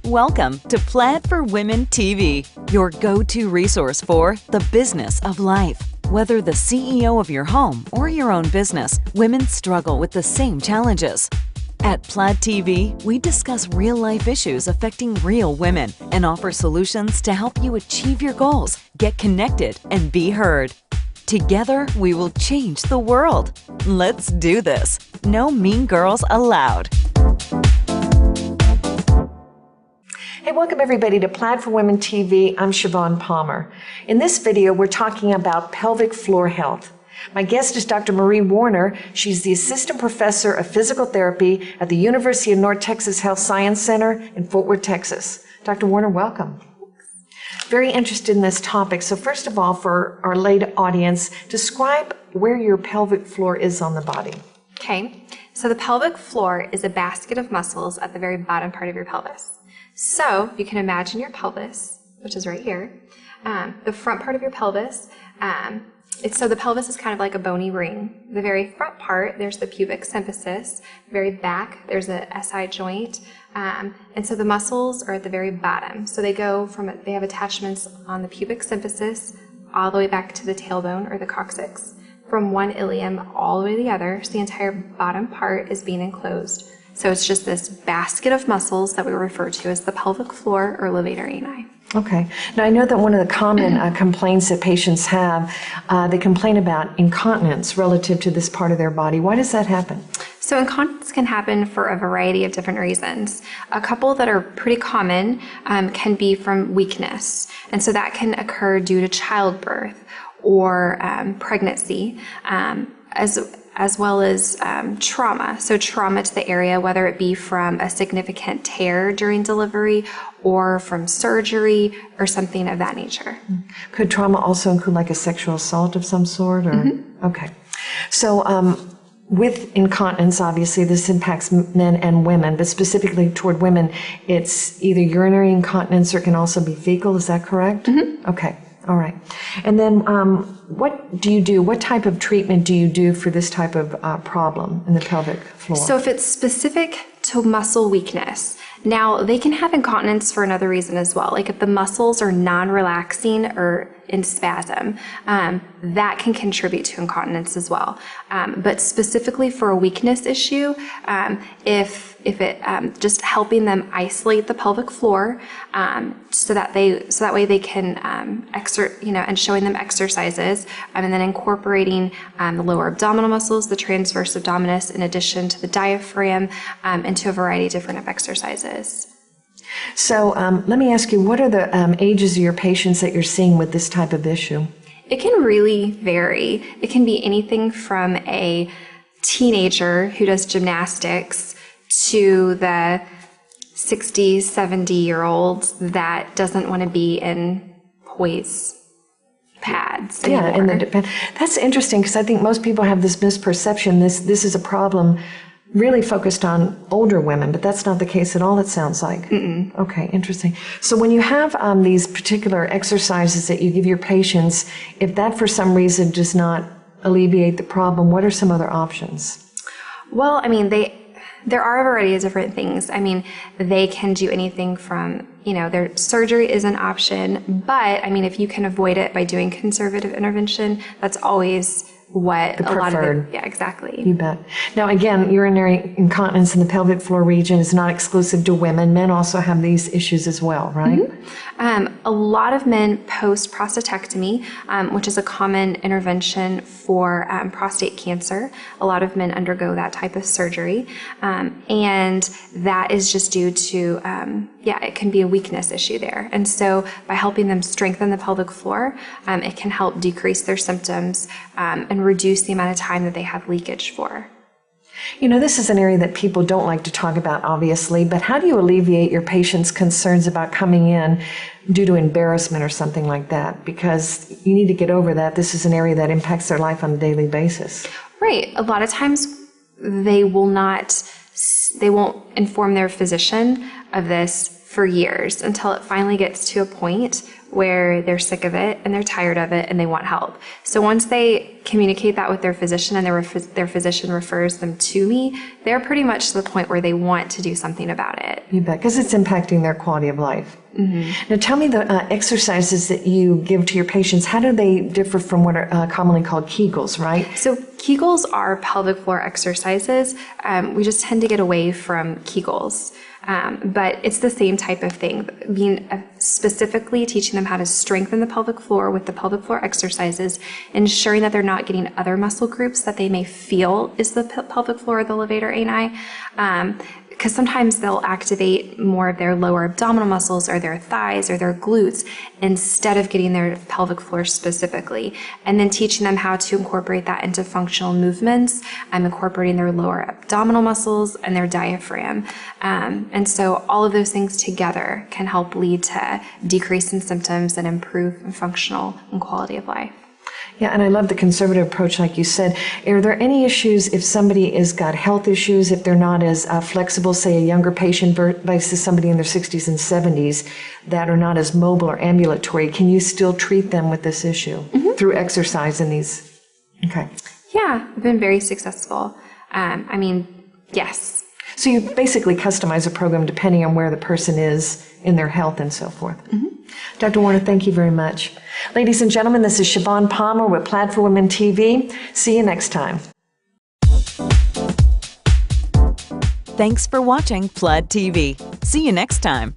Welcome to Plaid for Women TV, your go-to resource for the business of life. Whether the CEO of your home or your own business, women struggle with the same challenges. At Plaid TV, we discuss real-life issues affecting real women and offer solutions to help you achieve your goals, get connected, and be heard. Together, we will change the world. Let's do this. No mean girls allowed. Hey, welcome everybody to Plaid for Women TV. I'm Siobhan Palmer. In this video, we're talking about pelvic floor health. My guest is Dr. Marie Warner. She's the Assistant Professor of Physical Therapy at the University of North Texas Health Science Center in Fort Worth, Texas. Dr. Warner, welcome. Very interested in this topic. So first of all, for our lay audience, describe where your pelvic floor is on the body. Okay, so the pelvic floor is a basket of muscles at the very bottom part of your pelvis. So you can imagine your pelvis, which is right here, the front part of your pelvis. So the pelvis is kind of like a bony ring. The very front part, there's the pubic symphysis. The very back, there's a SI joint. And so the muscles are at the very bottom. So they have attachments on the pubic symphysis all the way back to the tailbone or the coccyx. From one ilium all the way to the other, so the entire bottom part is being enclosed. So it's just this basket of muscles that we refer to as the pelvic floor or levator ani. Okay. Now, I know that one of the common complaints that patients have, they complain about incontinence relative to this part of their body. Why does that happen? So incontinence can happen for a variety of different reasons. A couple that are pretty common can be from weakness. And so that can occur due to childbirth or pregnancy, as well as trauma. So trauma to the area, whether it be from a significant tear during delivery or from surgery or something of that nature. Could trauma also include like a sexual assault of some sort? Or? Mm-hmm. Okay. So with incontinence, obviously this impacts men and women, but specifically toward women, it's either urinary incontinence or it can also be fecal. Is that correct? Mm-hmm. Okay. All right. And then what do you do? What type of treatment do you do for this type of problem in the pelvic floor? So if it's specific to muscle weakness, now they can have incontinence for another reason as well. Like if the muscles are non-relaxing or in spasm, that can contribute to incontinence as well. But specifically for a weakness issue, if it just helping them isolate the pelvic floor, so that way they can and showing them exercises, and then incorporating the lower abdominal muscles, the transverse abdominis, in addition to the diaphragm, into a variety of different exercises. So let me ask you, what are the ages of your patients that you're seeing with this type of issue? It can really vary. It can be anything from a teenager who does gymnastics to the 60, 70-year-old that doesn't want to be in poise pads anymore. Yeah, that's interesting because I think most people have this misperception. This is a problem really focused on older women, but that's not the case at all, it sounds like. Mm-mm. Okay, interesting. So when you have these particular exercises that you give your patients, if that for some reason does not alleviate the problem, what are some other options? Well, I mean, there are a variety of different things. I mean, they can do anything from, their surgery is an option, but I mean, if you can avoid it by doing conservative intervention, that's always what the preferred. Yeah, exactly. You bet. Now, again, urinary incontinence in the pelvic floor region is not exclusive to women. Men also have these issues as well, right? Mm-hmm. A lot of men post prostatectomy, which is a common intervention for prostate cancer. A lot of men undergo that type of surgery, and that is just due to it can be a weakness issue there. And so by helping them strengthen the pelvic floor, it can help decrease their symptoms and reduce the amount of time that they have leakage for. This is an area that people don't like to talk about, obviously, but how do you alleviate your patients' concerns about coming in due to embarrassment or something like that? Because you need to get over that. This is an area that impacts their life on a daily basis. Right. A lot of times they won't inform their physician of this for years until it finally gets to a point where they're sick of it and they're tired of it and they want help. So once they communicate that with their physician and their physician refers them to me, they're pretty much to the point where they want to do something about it. You bet, because it's impacting their quality of life. Now tell me the exercises that you give to your patients, how do they differ from what are commonly called Kegels, right? So Kegels are pelvic floor exercises. We just tend to get away from Kegels. But it's the same type of thing, specifically teaching them how to strengthen the pelvic floor with the pelvic floor exercises, ensuring that they're not getting other muscle groups that they may feel is the pelvic floor or the levator ani. Because sometimes they'll activate more of their lower abdominal muscles or their thighs or their glutes instead of getting their pelvic floor specifically. And then teaching them how to incorporate that into functional movements, incorporating their lower abdominal muscles and their diaphragm. And so all of those things together can help lead to decrease in symptoms and improve in functional and quality of life. Yeah, and I love the conservative approach, like you said. Are there any issues if somebody has got health issues, if they're not as flexible, say a younger patient versus somebody in their 60s and 70s that are not as mobile or ambulatory? Can you still treat them with this issue through exercise in these? Okay. Yeah, I've been very successful. Yes. So you basically customize a program depending on where the person is in their health and so forth. Dr. Warner, thank you very much. Ladies and gentlemen, this is Siobhan Palmer with Plaid for Women TV. See you next time. Thanks for watching Plaid TV. See you next time.